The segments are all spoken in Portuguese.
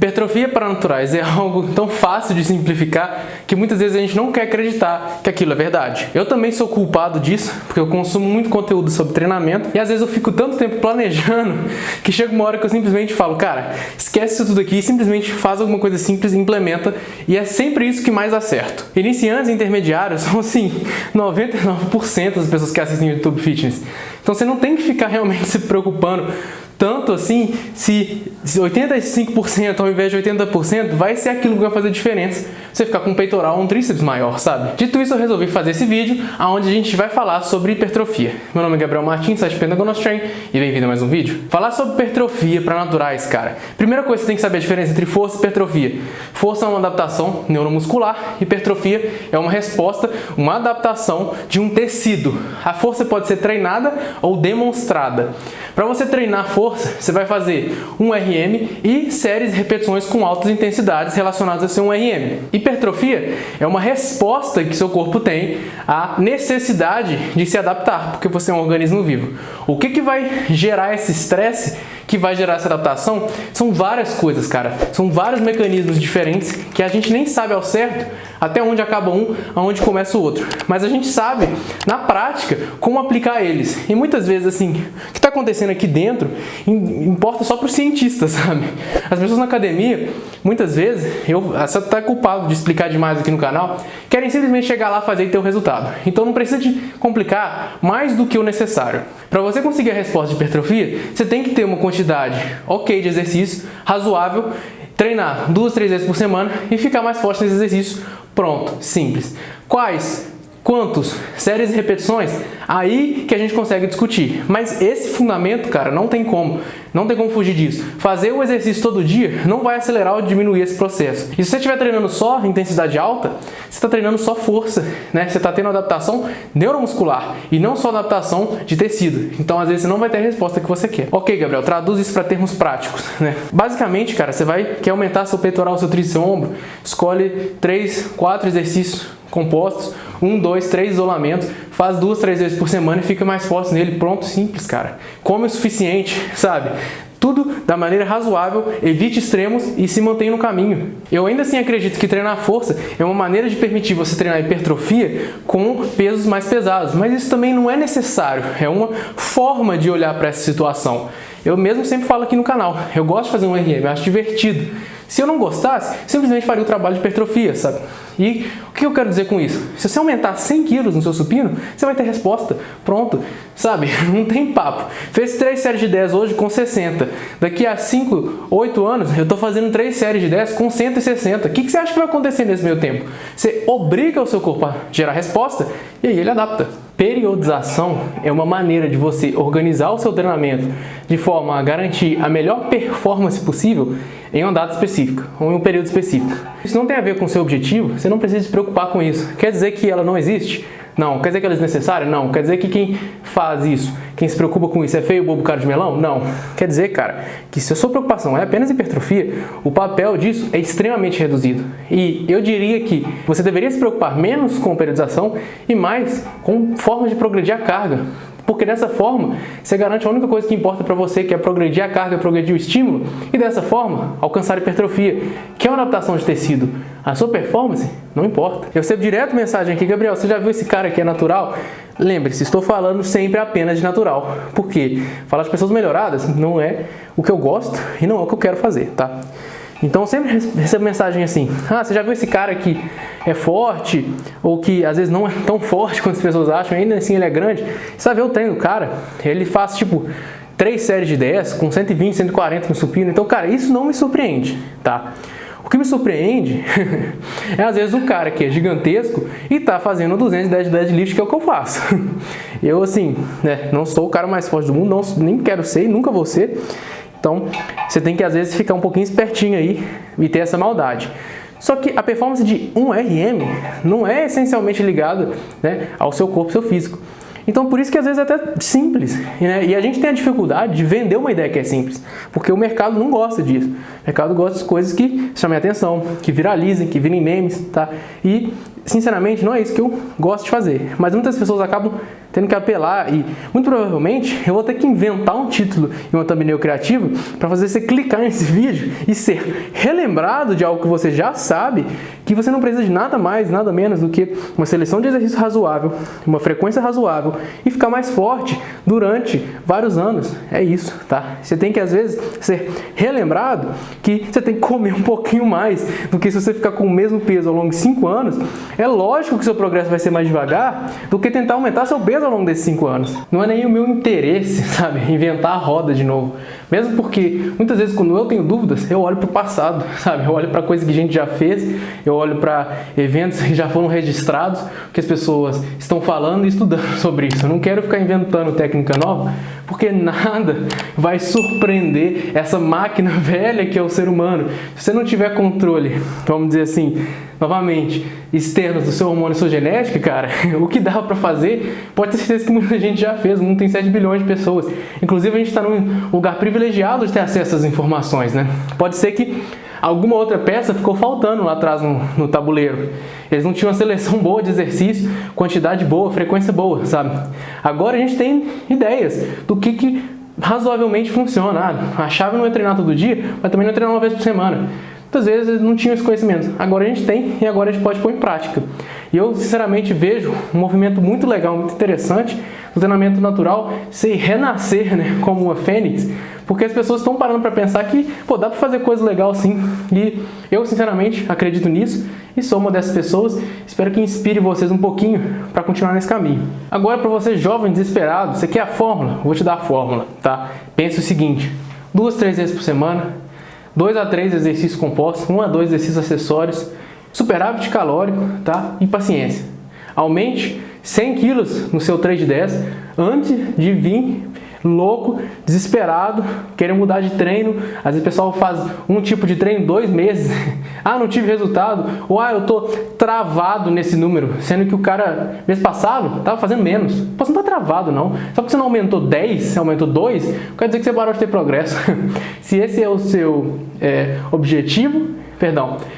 Hipertrofia para naturais é algo tão fácil de simplificar que muitas vezes a gente não quer acreditar que aquilo é verdade. Eu também sou culpado disso, porque eu consumo muito conteúdo sobre treinamento e às vezes eu fico tanto tempo planejando que chega uma hora que eu simplesmente falo, cara, esquece isso tudo aqui, simplesmente faz alguma coisa simples e implementa, e é sempre isso que mais dá certo. Iniciantes e intermediários são assim, 99% das pessoas que assistem YouTube Fitness. Então você não tem que ficar realmente se preocupando tanto assim, se 85% ao invés de 80% vai ser aquilo que vai fazer diferença. Você ficar com um peitoral ou um tríceps maior, sabe? Dito isso, eu resolvi fazer esse vídeo onde a gente vai falar sobre hipertrofia. Meu nome é Gabriel Martins, site Pentagonal Strength, e bem-vindo a mais um vídeo. Falar sobre hipertrofia para naturais, cara. Primeira coisa que você tem que saber a diferença entre força e hipertrofia. Força é uma adaptação neuromuscular, hipertrofia é uma resposta, uma adaptação de um tecido. A força pode ser treinada ou demonstrada. Para você treinar força, você vai fazer um RM e séries de repetições com altas intensidades relacionadas a ser um RM. Hipertrofia é uma resposta que seu corpo tem à necessidade de se adaptar, porque você é um organismo vivo. O que vai gerar esse estresse, que vai gerar essa adaptação? São várias coisas, cara. São vários mecanismos diferentes que a gente nem sabe ao certo até onde acaba um, aonde começa o outro. Mas a gente sabe, na prática, como aplicar eles. E muitas vezes, assim, o que está acontecendo aqui dentro importa só para os cientistas, sabe? As pessoas na academia, muitas vezes, você está culpado de explicar demais aqui no canal, querem simplesmente chegar lá, fazer e ter o resultado. Então não precisa de complicar mais do que o necessário. Para você conseguir a resposta de hipertrofia, você tem que ter uma quantidade ok de exercício, razoável, treinar 2, 3 vezes por semana e ficar mais forte nesse exercício. Pronto, simples. Quais? Quantos? Séries e repetições? Aí que a gente consegue discutir. Mas esse fundamento, cara, não tem como fugir disso. Fazer o exercício todo dia não vai acelerar ou diminuir esse processo. E se você estiver treinando só intensidade alta, você está treinando só força, né? Você está tendo adaptação neuromuscular e não só adaptação de tecido. Então, às vezes, você não vai ter a resposta que você quer. Ok, Gabriel, traduz isso para termos práticos, né? Basicamente, cara, você quer aumentar seu peitoral, seu tríceps, seu ombro, escolhe 3, 4 exercícios compostos, 1, 2, 3 isolamentos, faz 2, 3 vezes por semana e fica mais forte nele. Pronto, simples, cara. Come o suficiente, sabe? Tudo da maneira razoável, evite extremos e se mantém no caminho. Eu ainda assim acredito que treinar força é uma maneira de permitir você treinar hipertrofia com pesos mais pesados, mas isso também não é necessário, é uma forma de olhar para essa situação. Eu mesmo sempre falo aqui no canal, eu gosto de fazer um RM, eu acho divertido. Se eu não gostasse, simplesmente faria o trabalho de hipertrofia, sabe? E o que eu quero dizer com isso? Se você aumentar 100 quilos no seu supino, você vai ter resposta. Pronto, sabe? Não tem papo. Fez 3 séries de 10 hoje com 60. Daqui a 5, 8 anos, eu tô fazendo 3 séries de 10 com 160. O que você acha que vai acontecer nesse meio tempo? Você obriga o seu corpo a gerar resposta e aí ele adapta. Periodização é uma maneira de você organizar o seu treinamento de forma a garantir a melhor performance possível em uma data específica ou em um período específico. Isso não tem a ver com o seu objetivo, você não precisa se preocupar com isso. Quer dizer que ela não existe? Não. Quer dizer que ela é desnecessária? Não. Quer dizer que quem faz isso, quem se preocupa com isso é feio, bobo, cara de melão? Não. Quer dizer, cara, que se a sua preocupação é apenas hipertrofia, o papel disso é extremamente reduzido. E eu diria que você deveria se preocupar menos com periodização e mais com formas de progredir a carga. Porque dessa forma, você garante a única coisa que importa para você, que é progredir a carga, progredir o estímulo, e dessa forma, alcançar a hipertrofia, que é uma adaptação de tecido. A sua performance não importa. Eu recebo direto mensagem aqui, Gabriel, você já viu esse cara que é natural? Lembre-se, estou falando sempre apenas de natural. Por quê? Falar de pessoas melhoradas não é o que eu gosto e não é o que eu quero fazer, tá? Então eu sempre recebo mensagem assim, você já viu esse cara que é forte, ou que às vezes não é tão forte quanto as pessoas acham, ainda assim ele é grande. Você vai ver o treino do cara, ele faz tipo 3 séries de 10 com 120, 140 no supino. Então, cara, isso não me surpreende, tá? O que me surpreende é às vezes o cara que é gigantesco e tá fazendo 210 de deadlift, que é o que eu faço. Eu assim, né, não sou o cara mais forte do mundo, nem quero ser e nunca vou ser. Então, você tem que às vezes ficar um pouquinho espertinho aí e ter essa maldade. Só que a performance de um RM não é essencialmente ligada, né, ao seu corpo, seu físico. Então, por isso que às vezes é até simples, né? E a gente tem a dificuldade de vender uma ideia que é simples, porque o mercado não gosta disso. O mercado gosta de coisas que chamem a atenção, que viralizem, que virem memes, tá? E sinceramente, não é isso que eu gosto de fazer. Mas muitas pessoas acabam tendo que apelar e, muito provavelmente, eu vou ter que inventar um título e uma thumbnail criativa para fazer você clicar nesse vídeo e ser relembrado de algo que você já sabe, que você não precisa de nada mais, nada menos do que uma seleção de exercício razoável, uma frequência razoável e ficar mais forte durante vários anos. É isso, tá? Você tem que, às vezes, ser relembrado que você tem que comer um pouquinho mais do que se você ficar com o mesmo peso ao longo de 5 anos. É lógico que seu progresso vai ser mais devagar do que tentar aumentar seu peso ao longo desses 5 anos. Não é nem o meu interesse, sabe, inventar a roda de novo. Mesmo porque, muitas vezes, quando eu tenho dúvidas, eu olho para o passado, sabe? Eu olho para coisas que a gente já fez, eu olho para eventos que já foram registrados, que as pessoas estão falando e estudando sobre isso. Eu não quero ficar inventando técnica nova, porque nada vai surpreender essa máquina velha que é o ser humano. Se você não tiver controle, vamos dizer assim, novamente, externos do seu hormônio e sua genética, cara, o que dá pra fazer, pode ter certeza que muita gente já fez. O mundo tem 7 bilhões de pessoas. Inclusive, a gente está num lugar privilegiado de ter acesso a essas informações, né? Pode ser que alguma outra peça ficou faltando lá atrás no tabuleiro. Eles não tinham uma seleção boa de exercício, quantidade boa, frequência boa, sabe? Agora a gente tem ideias do que razoavelmente funciona. A chave não é treinar todo dia, mas também não é treinar uma vez por semana. Muitas vezes eles não tinham esse conhecimento. Agora a gente tem e agora a gente pode pôr em prática. E eu, sinceramente, vejo um movimento muito legal, muito interessante do treinamento natural se renascer, né, como uma fênix, porque as pessoas estão parando para pensar que, pô, dá para fazer coisa legal sim. E eu, sinceramente, acredito nisso e sou uma dessas pessoas. Espero que inspire vocês um pouquinho para continuar nesse caminho. Agora, para você jovem desesperado, você quer a fórmula? Eu vou te dar a fórmula, tá? Pense o seguinte: 2 a 3 vezes por semana, 2 a 3 exercícios compostos, 1 a 2 exercícios acessórios, superávit calórico, tá? E paciência. Aumente 100 quilos no seu trade de 10 antes de vir louco, desesperado, querendo mudar de treino. Às vezes o pessoal faz um tipo de treino 2 meses, não tive resultado, ou eu tô travado nesse número, sendo que o cara, mês passado, tava fazendo menos. Pô, você não tá travado não, só porque você não aumentou 10, você aumentou 2, quer dizer que você parou de ter progresso. Se esse é o seu objetivo,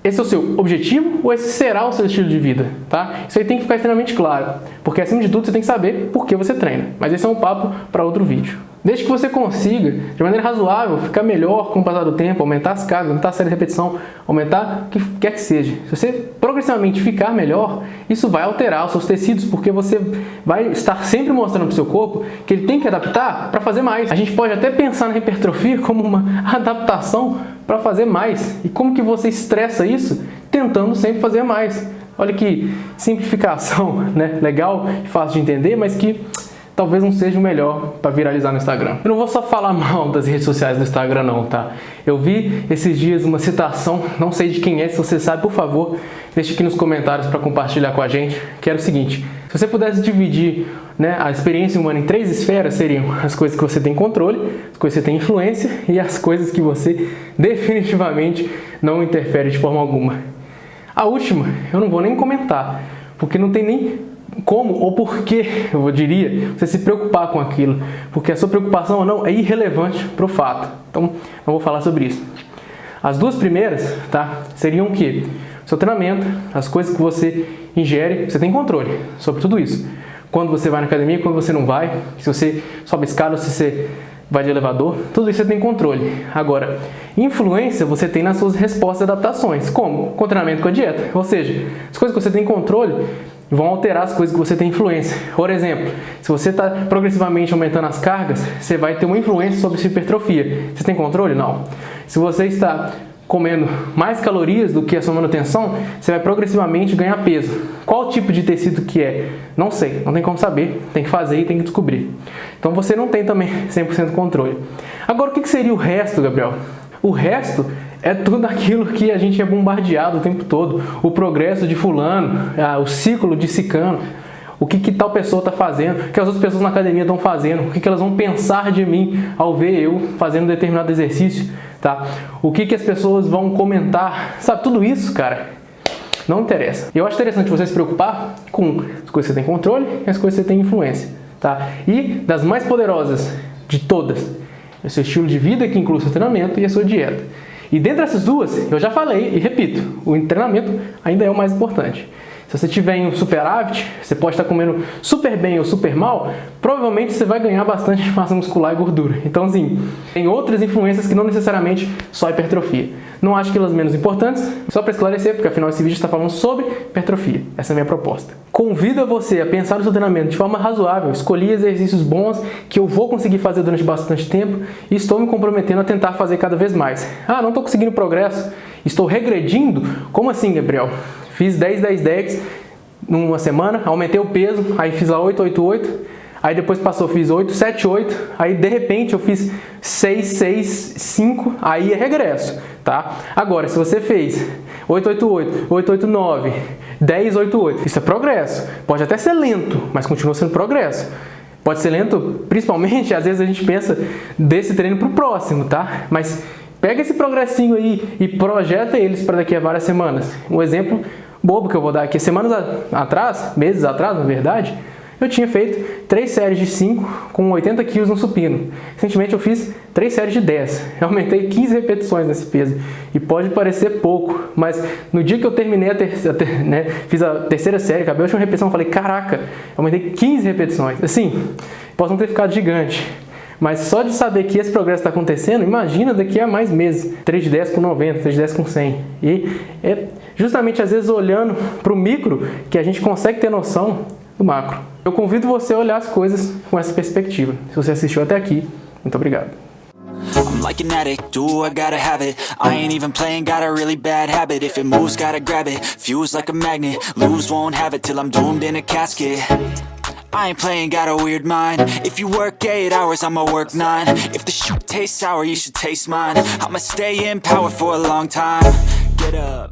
esse é o seu objetivo ou esse será o seu estilo de vida, tá? Isso aí tem que ficar extremamente claro, porque acima de tudo você tem que saber por que você treina, mas esse é um papo para outro vídeo. Desde que você consiga, de maneira razoável, ficar melhor com o passar do tempo, aumentar as cargas, aumentar a série de repetição, aumentar o que quer que seja. Se você progressivamente ficar melhor, isso vai alterar os seus tecidos, porque você vai estar sempre mostrando para o seu corpo que ele tem que adaptar para fazer mais. A gente pode até pensar na hipertrofia como uma adaptação para fazer mais. E como que você estressa isso? Tentando sempre fazer mais. Olha que simplificação, né? Legal e fácil de entender, mas que talvez não seja o melhor para viralizar no Instagram. Eu não vou só falar mal das redes sociais do Instagram não, tá? Eu vi esses dias uma citação, não sei de quem é, se você sabe, por favor, deixe aqui nos comentários para compartilhar com a gente, que era o seguinte: se você pudesse dividir, né, a experiência humana em 3 esferas, seriam as coisas que você tem controle, as coisas que você tem influência e as coisas que você definitivamente não interfere de forma alguma. A última, eu não vou nem comentar, porque não tem nem como ou porquê, eu diria, você se preocupar com aquilo, porque a sua preocupação ou não é irrelevante para o fato. Então, não vou falar sobre isso. As 2 primeiras, tá, seriam o quê? Seu treinamento, as coisas que você ingere, você tem controle sobre tudo isso. Quando você vai na academia, quando você não vai, se você sobe escada, se você vai de elevador, tudo isso você tem controle. Agora, influência você tem nas suas respostas e adaptações, como com o treinamento, com a dieta. Ou seja, as coisas que você tem controle vão alterar as coisas que você tem influência. Por exemplo, se você está progressivamente aumentando as cargas, você vai ter uma influência sobre sua hipertrofia. Você tem controle? Não. Se você está comendo mais calorias do que a sua manutenção, você vai progressivamente ganhar peso. Qual tipo de tecido que é? Não sei, não tem como saber, tem que fazer e tem que descobrir. Então você não tem também 100% controle. Agora, o que seria o resto, Gabriel? O resto é tudo aquilo que a gente é bombardeado o tempo todo. O progresso de fulano, o ciclo de cicano, o que tal pessoa está fazendo, o que as outras pessoas na academia estão fazendo, o que elas vão pensar de mim ao ver eu fazendo determinado exercício, tá? O que as pessoas vão comentar, sabe? Tudo isso, cara, não interessa. Eu acho interessante você se preocupar com as coisas que você tem controle e as coisas que você tem influência, tá? E das mais poderosas de todas, é o seu estilo de vida, que inclui o seu treinamento e a sua dieta. E dentre essas duas, eu já falei e repito, o treinamento ainda é o mais importante. Se você tiver em um superávit, você pode estar comendo super bem ou super mal, provavelmente você vai ganhar bastante massa muscular e gordura. Então, assim, tem outras influências que não necessariamente só hipertrofia. Não acho que elas menos importantes, só para esclarecer, porque afinal esse vídeo está falando sobre hipertrofia. Essa é a minha proposta. Convido você a pensar no seu treinamento de forma razoável, escolher exercícios bons que eu vou conseguir fazer durante bastante tempo e estou me comprometendo a tentar fazer cada vez mais. Ah, não estou conseguindo progresso, estou regredindo? Como assim, Gabriel? Fiz 10-10-10 numa semana, aumentei o peso, aí fiz lá 8-8-8, aí depois passou, fiz 8-7-8, aí de repente eu fiz 6-6-5, aí é regresso, tá? Agora, se você fez 8-8-8, 8-8-9, 10-8-8, isso é progresso. Pode até ser lento, mas continua sendo progresso. Pode ser lento, principalmente, às vezes a gente pensa desse treino pro próximo, tá? Mas pega esse progressinho aí e projeta eles para daqui a várias semanas. Um exemplo bobo que eu vou dar aqui. Semanas atrás, meses atrás, na verdade, eu tinha feito 3 séries de 5 com 80 kg no supino. Recentemente eu fiz 3 séries de 10. Eu aumentei 15 repetições nesse peso. E pode parecer pouco, mas no dia que eu terminei fiz a terceira série, acabei a última repetição, eu falei, caraca, eu aumentei 15 repetições. Assim, posso não ter ficado gigante, mas só de saber que esse progresso está acontecendo, imagina daqui a mais meses. 3 de 10 com 90, 3 de 10 com 100. E é justamente às vezes olhando para o micro que a gente consegue ter noção do macro. Eu convido você a olhar as coisas com essa perspectiva. Se você assistiu até aqui, muito obrigado. I'm like an addict, do I gotta have it. I ain't even playing, got a really bad habit. If it moves, gotta grab it, fuse like a magnet. Lose, won't have it till I'm doomed in a casket. I ain't playing, got a weird mind. If you work 8 hours, I'ma work 9. If the shoot tastes sour, you should taste mine. I'ma stay in power for a long time. Get up.